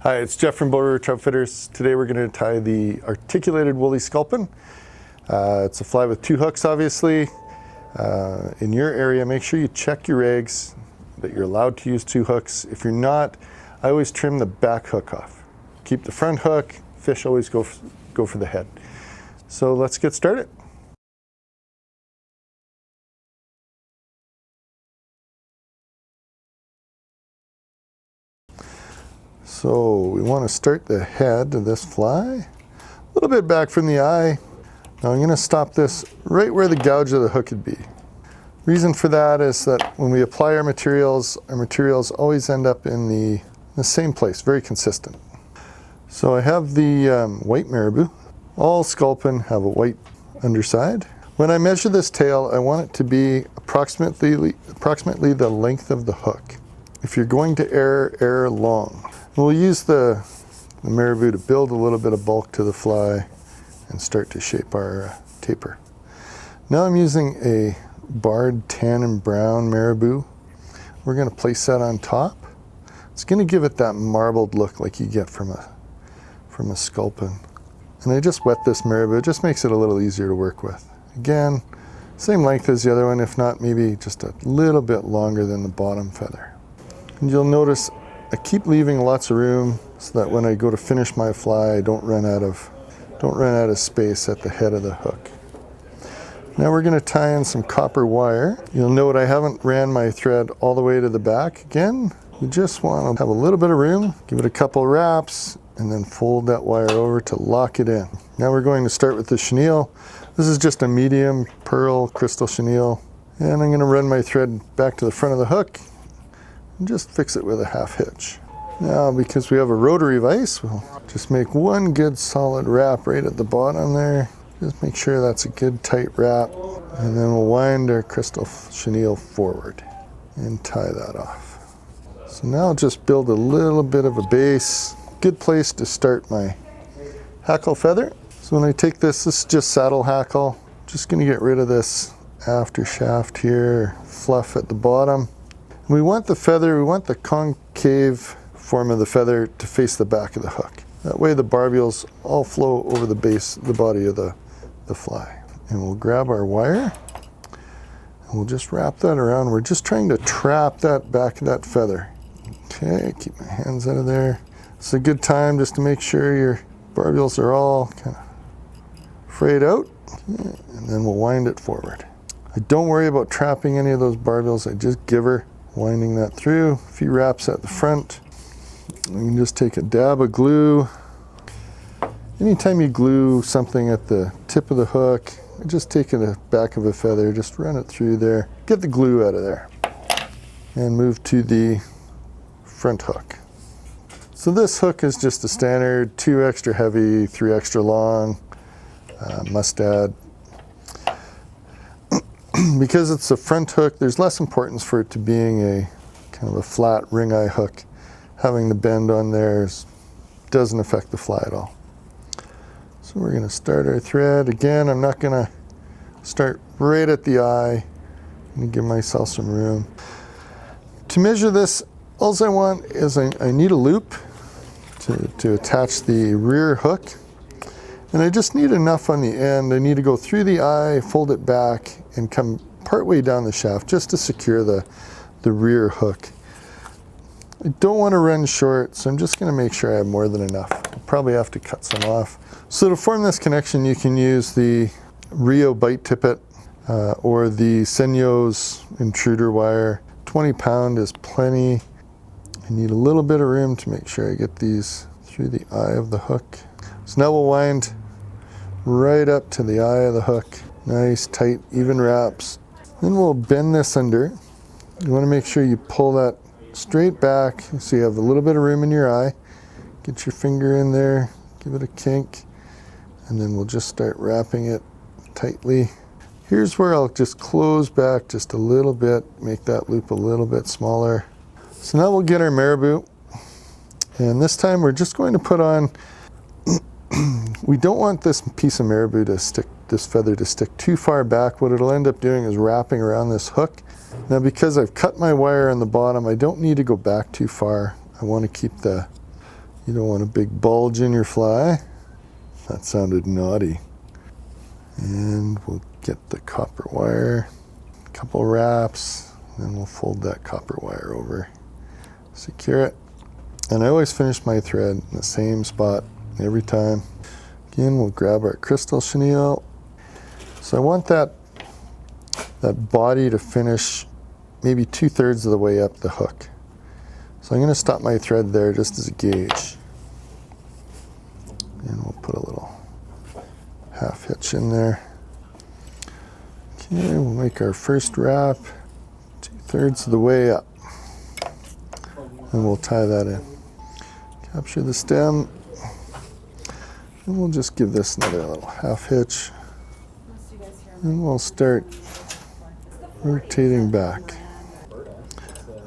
Hi, it's Jeff from Bow River Trout Fitters. Today we're going to tie the articulated woolly sculpin. It's a fly with 2 hooks, obviously. In your area, make sure you check your eggs that you're allowed to use 2 hooks. If you're not, I always trim the back hook off. Keep the front hook. Fish always go for the head. So let's get started. So we want to start the head of this fly, a little bit back from the eye. Now I'm going to stop this right where the gouge of the hook would be. Reason for that is that when we apply our materials always end up in the same place, very consistent. So I have the white marabou. All sculpin have a white underside. When I measure this tail, I want it to be approximately the length of the hook. If you're going to err long. We'll use the marabou to build a little bit of bulk to the fly and start to shape our taper. Now I'm using a barred tan and brown marabou. We're going to place that on top. It's going to give it that marbled look like you get from a sculpin. And I just wet this marabou. It just makes it a little easier to work with. Again, same length as the other one, if not maybe just a little bit longer than the bottom feather. And you'll notice I keep leaving lots of room so that when I go to finish my fly, I don't run out of space at the head of the hook. Now we're going to tie in some copper wire. You'll note I haven't ran my thread all the way to the back. Again, we just want to have a little bit of room, give it a couple wraps, and then fold that wire over to lock it in. Now we're going to start with the chenille. This is just a medium pearl crystal chenille. And I'm going to run my thread back to the front of the hook and just fix it with a half hitch. Now, because we have a rotary vise, we'll just make one good solid wrap right at the bottom there. Just make sure that's a good tight wrap. And then we'll wind our crystal chenille forward and tie that off. So now I'll just build a little bit of a base. Good place to start my hackle feather. So when I take this is just saddle hackle. Just gonna get rid of this after shaft here, fluff at the bottom. We want the feather, we want the concave form of the feather to face the back of the hook. That way the barbules all flow over the base, the body of the fly. And we'll grab our wire and we'll just wrap that around. We're just trying to trap that back of that feather. Okay, keep my hands out of there. It's a good time just to make sure your barbules are all kind of frayed out. Okay, and then we'll wind it forward. Don't worry about trapping any of those barbules. I just give her winding that through. A few wraps at the front. You can just take a dab of glue. Anytime you glue something at the tip of the hook, just take the back of a feather, just run it through there. Get the glue out of there. And move to the front hook. So this hook is just a standard 2 extra heavy, 3 extra long mustad. Because it's a front hook, there's less importance for it to being a kind of a flat ring eye hook. Having the bend on there doesn't affect the fly at all. So we're going to start our thread. Again, I'm not going to start right at the eye. I'm going to give myself some room. To measure this, all I want is I need a loop to attach the rear hook. And I just need enough on the end. I need to go through the eye, fold it back, and come partway down the shaft just to secure the rear hook. I don't want to run short, so I'm just going to make sure I have more than enough. I'll probably have to cut some off. So to form this connection, you can use the Rio bite tippet or the Senyo's intruder wire. 20 pound is plenty. I need a little bit of room to make sure I get these through the eye of the hook. So now we'll wind right up to the eye of the hook. Nice, tight, even wraps. Then we'll bend this under. You want to make sure you pull that straight back so you have a little bit of room in your eye. Get your finger in there, give it a kink, and then we'll just start wrapping it tightly. Here's where I'll just close back just a little bit, make that loop a little bit smaller. So now we'll get our marabou. And this time we're just going to put on we don't want this piece of marabou to stick, this feather to stick too far back. What it'll end up doing is wrapping around this hook. Now because I've cut my wire on the bottom, I don't need to go back too far. I want to keep the You don't want a big bulge in your fly. That sounded naughty. And we'll get the copper wire, a couple wraps, then we'll fold that copper wire over, secure it. And I always finish my thread in the same spot every time. Again, we'll grab our crystal chenille. So I want that body to finish maybe 2/3 of the way up the hook. So I'm going to stop my thread there just as a gauge. And we'll put a little half hitch in there. Okay, we'll make our first wrap 2/3 of the way up. And we'll tie that in. Capture the stem. And we'll just give this another little half hitch. And we'll start rotating back.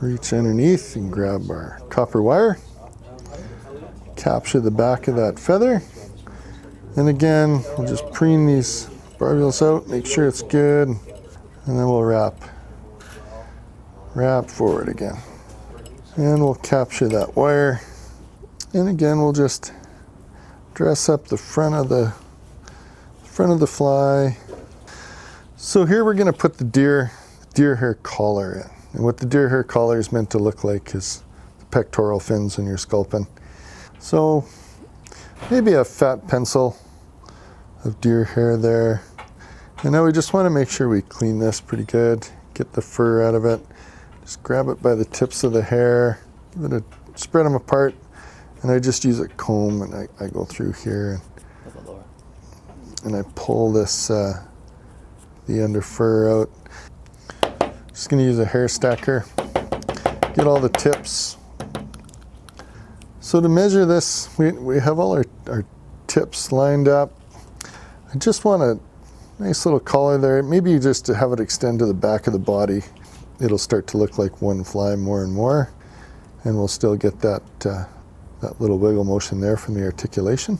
Reach underneath and grab our copper wire. Capture the back of that feather. And again, we'll just preen these barbels out, make sure it's good, and then we'll wrap forward again. And we'll capture that wire. And again, we'll just dress up the front of the fly. So here we're going to put the deer hair collar in. And what the deer hair collar is meant to look like is the pectoral fins in your sculpin. So maybe a fat pencil of deer hair there. And now we just want to make sure we clean this pretty good, get the fur out of it. Just grab it by the tips of the hair, spread them apart, and I just use a comb and I go through here and I pull this, the under fur out. Just going to use a hair stacker, get all the tips. So to measure this, we have all our tips lined up. I just want a nice little collar there. Maybe just to have it extend to the back of the body. It'll start to look like one fly more and more. And we'll still get that little wiggle motion there from the articulation.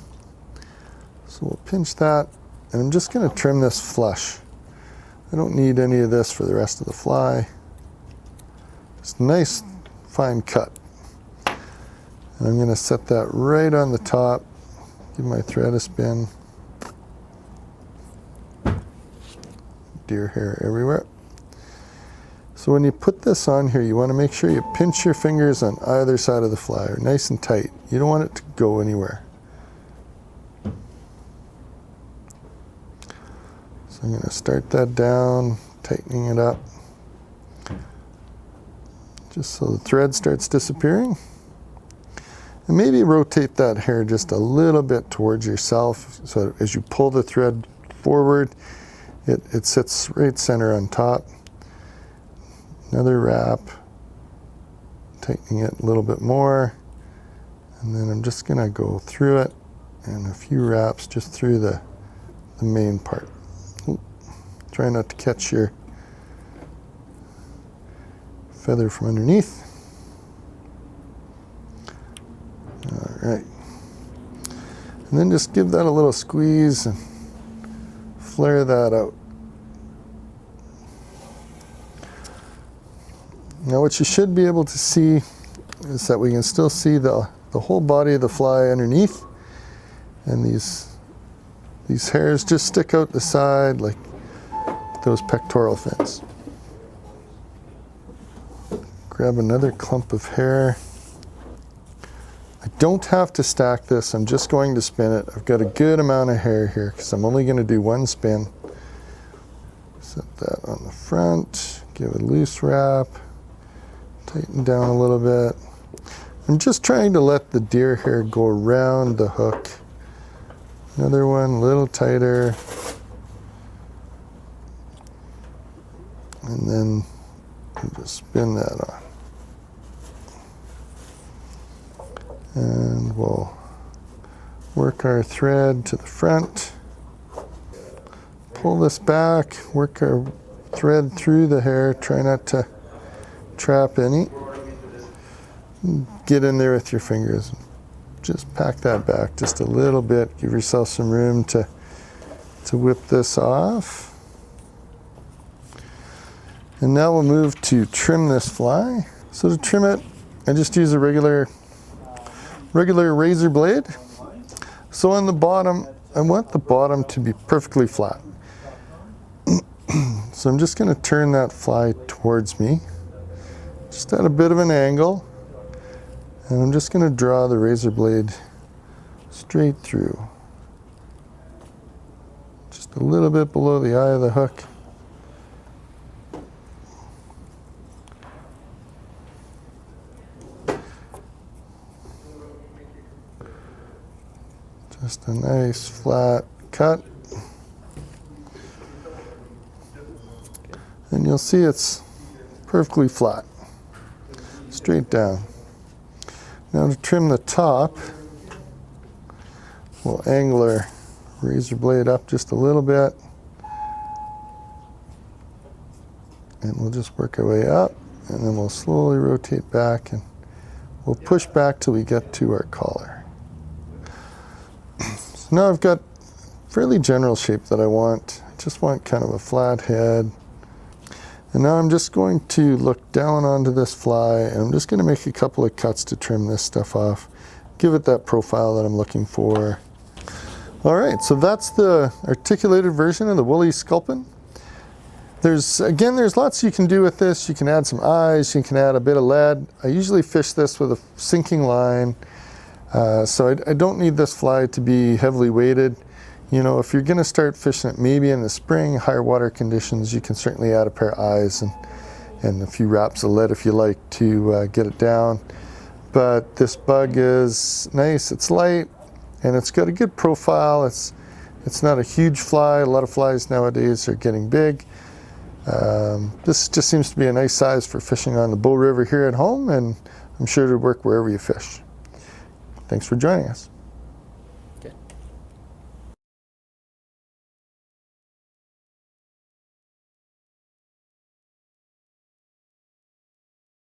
So we'll pinch that. And I'm just going to trim this flush. I don't need any of this for the rest of the fly. Just a nice fine cut. And I'm going to set that right on the top. Give my thread a spin. Deer hair everywhere. So when you put this on here, you want to make sure you pinch your fingers on either side of the fly, nice and tight. You don't want it to go anywhere. So I'm going to start that down, tightening it up, just so the thread starts disappearing. And maybe rotate that hair just a little bit towards yourself, so as you pull the thread forward, it sits right center on top. Another wrap, tightening it a little bit more, and then I'm just going to go through it and a few wraps just through the main part. Try not to catch your feather from underneath. All right. And then just give that a little squeeze and flare that out. Now what you should be able to see is that we can still see the whole body of the fly underneath, and these hairs just stick out the side like those pectoral fins. Grab another clump of hair. I don't have to stack this, I'm just going to spin it. I've got a good amount of hair here because I'm only going to do one spin. Set that on the front, give it a loose wrap. Tighten down a little bit. I'm just trying to let the deer hair go around the hook. Another one, a little tighter. And then just spin that on. And we'll work our thread to the front. Pull this back, work our thread through the hair, try not to trap any. Get in there with your fingers. Just pack that back just a little bit. Give yourself some room to whip this off. And now we'll move to trim this fly. So to trim it, I just use a regular regular razor blade. So on the bottom, I want the bottom to be perfectly flat. So I'm just going to turn that fly towards me, just at a bit of an angle, and I'm just going to draw the razor blade straight through, just a little bit below the eye of the hook. Just a nice flat cut. And you'll see it's perfectly flat, straight down. Now to trim the top, we'll angle our razor blade up just a little bit. And we'll just work our way up, and then we'll slowly rotate back, and we'll push back till we get to our collar. So now I've got a fairly general shape that I want. I just want kind of a flat head. And now I'm just going to look down onto this fly, and I'm just going to make a couple of cuts to trim this stuff off, give it that profile that I'm looking for. All right, so that's the articulated version of the woolly sculpin. There's lots you can do with this. You can add some eyes, you can add a bit of lead. I usually fish this with a sinking line, so I don't need this fly to be heavily weighted. You know, if you're going to start fishing it maybe in the spring, higher water conditions, you can certainly add a pair of eyes and a few wraps of lead if you like to get it down. But this bug is nice, it's light, and it's got a good profile. It's not a huge fly. A lot of flies nowadays are getting big. This just seems to be a nice size for fishing on the Bow River here at home, and I'm sure it'll work wherever you fish. Thanks for joining us.